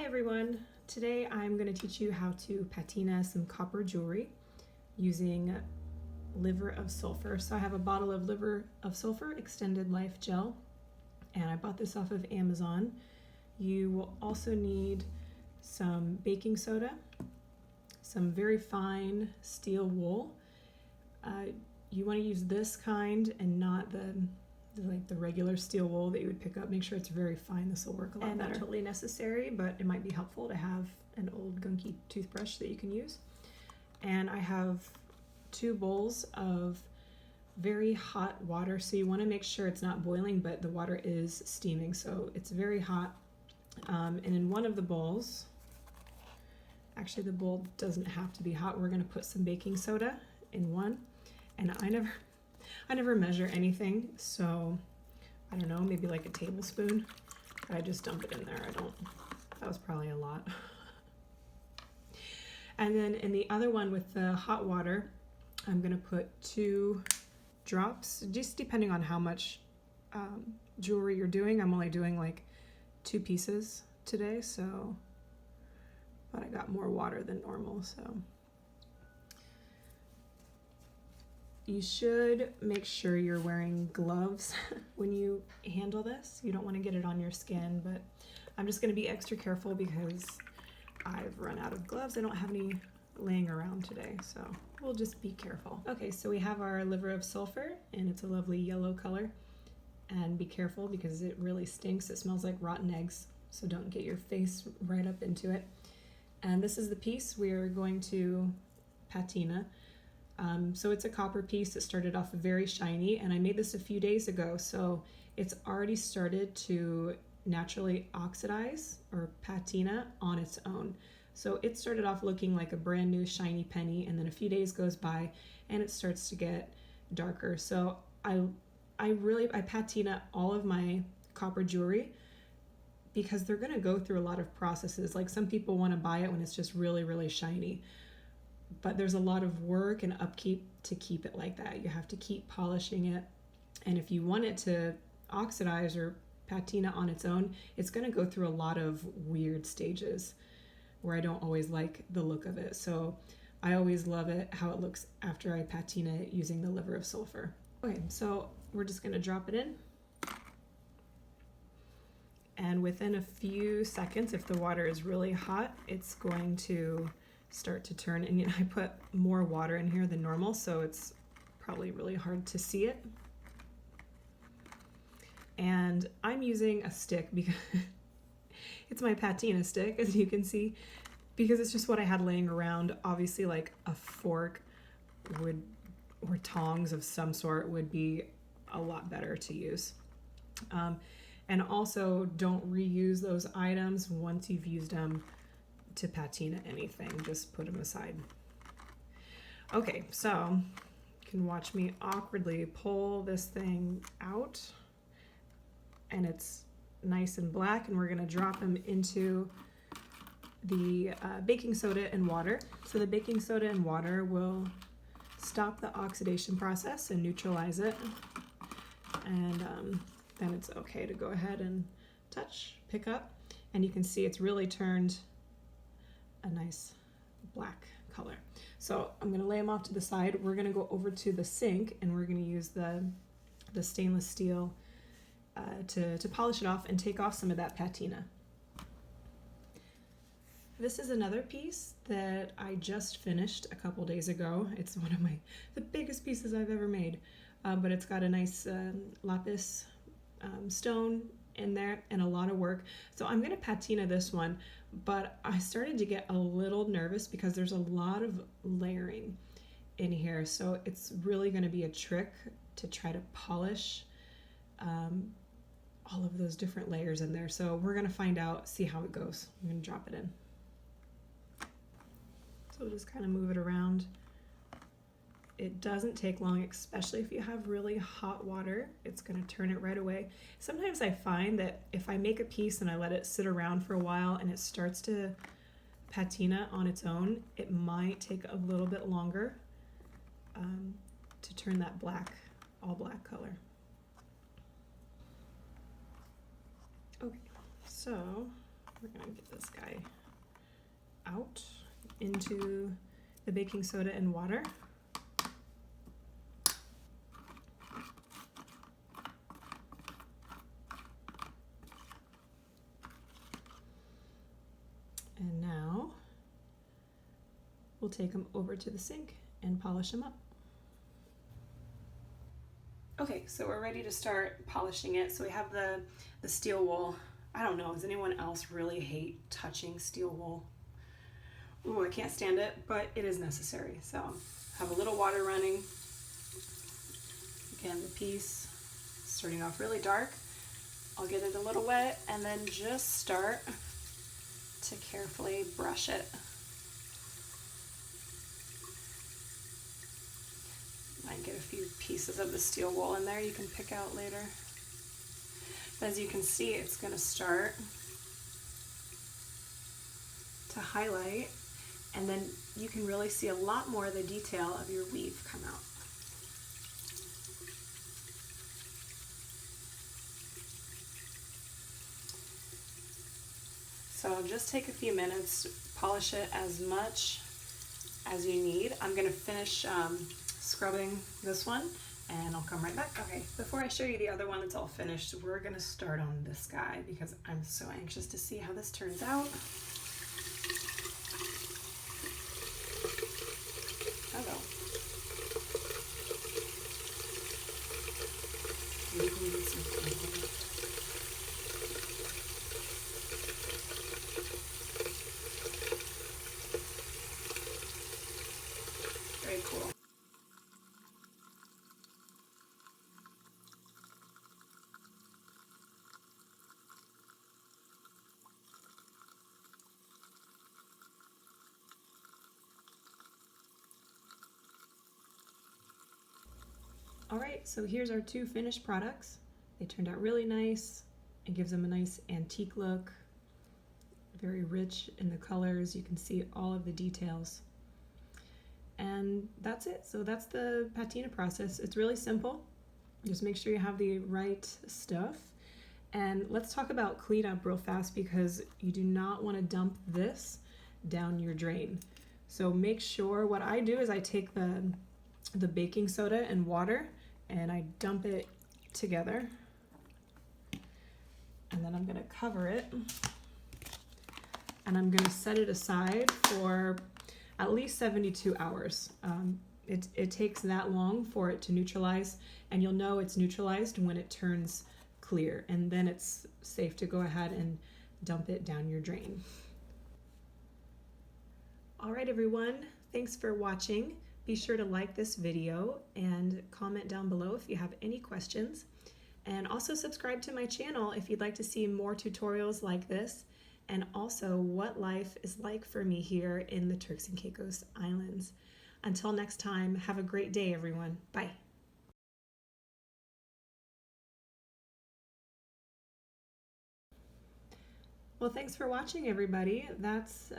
Hi everyone! Today I'm going to teach you how to patina some copper jewelry using liver of sulfur. So I have a bottle of liver of sulfur extended life gel, and I bought this off of Amazon. You will also need some baking soda, some very fine steel wool. You want to use this kind and not the regular steel wool that you would pick up. Make sure it's very fine. This will work a lot better. Not totally necessary, but it might be helpful to have an old gunky toothbrush that you can use. And I have 2 bowls of very hot water. So you want to make sure it's not boiling, but the water is steaming. So it's very hot. And in one of the bowls, actually the bowl doesn't have to be hot. We're going to put some baking soda in one. And I never measure anything, so I don't know, maybe like a tablespoon. I just dump it in there. That was probably a lot. And then in the other one with the hot water, I'm gonna put 2 drops, just depending on how much jewelry you're doing. I'm only doing like 2 pieces today, so, but I got more water than normal, so. You should make sure you're wearing gloves when you handle this. You don't want to get it on your skin, but I'm just going to be extra careful because I've run out of gloves. I don't have any laying around today, so we'll just be careful. Okay, so we have our liver of sulfur, and it's a lovely yellow color. And be careful because it really stinks. It smells like rotten eggs, so don't get your face right up into it. And this is the piece we're going to patina. So it's a copper piece that started off very shiny, and I made this a few days ago, so it's already started to naturally oxidize or patina on its own. So it started off looking like a brand new shiny penny, and then a few days goes by and it starts to get darker. So I patina all of my copper jewelry because they're going to go through a lot of processes. Like some people want to buy it when it's just really, really shiny. But there's a lot of work and upkeep to keep it like that. You have to keep polishing it. And if you want it to oxidize or patina on its own, it's going to go through a lot of weird stages where I don't always like the look of it. So I always love it how it looks after I patina it using the liver of sulfur. Okay, so we're just going to drop it in. And within a few seconds, if the water is really hot, it's going to start to turn, and I put more water in here than normal, so it's probably really hard to see it. And I'm using a stick because it's my patina stick, as you can see, because it's just what I had laying around. Obviously, like a fork or tongs of some sort would be a lot better to use. And also, don't reuse those items once you've used them to patina anything. Just put them aside. Okay, so you can watch me awkwardly pull this thing out, and it's nice and black, and we're going to drop them into the baking soda and water. So the baking soda and water will stop the oxidation process and neutralize it, and then it's okay to go ahead and pick up, and you can see it's really turned a nice black color. So I'm going to lay them off to the side. We're going to go over to the sink, and we're going to use the stainless steel to polish it off and take off some of that patina. This is another piece that I just finished a couple days ago. It's one of the biggest pieces I've ever made, but it's got a nice lapis stone in there and a lot of work. So I'm going to patina this one, but I started to get a little nervous because there's a lot of layering in here. So it's really going to be a trick to try to polish all of those different layers in there. So we're going to find out, see how it goes. I'm going to drop it in. So we'll just kind of move it around. It doesn't take long, especially if you have really hot water. It's going to turn it right away. Sometimes I find that if I make a piece and I let it sit around for a while and it starts to patina on its own, it might take a little bit longer to turn that all black color. Okay, so We're gonna get this guy out into the baking soda and water. And now we'll take them over to the sink and polish them up. Okay, so we're ready to start polishing it. So we have the steel wool. I don't know, does anyone else really hate touching steel wool? Ooh, I can't stand it, but it is necessary. So have a little water running. Again, the piece starting off really dark. I'll get it a little wet and then just start to carefully brush it. Might get a few pieces of the steel wool in there you can pick out later. But as you can see, it's going to start to highlight, and then you can really see a lot more of the detail of your weave come out. So just take a few minutes, polish it as much as you need. I'm going to finish scrubbing this one and I'll come right back. Okay, before I show you the other one that's all finished, we're going to start on this guy because I'm so anxious to see how this turns out. Hello. Very cool. All right, so here's our two finished products. They turned out really nice. It gives them a nice antique look, very rich in the colors. You can see all of the details. And that's it. So that's the patina process. It's really simple. Just make sure you have the right stuff. And let's talk about cleanup real fast because you do not want to dump this down your drain. So make sure, what I do is I take the baking soda and water and I dump it together. And then I'm gonna cover it and I'm gonna set it aside for at least 72 hours. It takes that long for it to neutralize, and you'll know it's neutralized when it turns clear, and then it's safe to go ahead and dump it down your drain. All right, everyone, thanks for watching. Be sure to like this video and comment down below if you have any questions. And also subscribe to my channel if you'd like to see more tutorials like this, and also what life is like for me here in the Turks and Caicos Islands. Until next time, have a great day, everyone. Bye. Well, thanks for watching, everybody. That's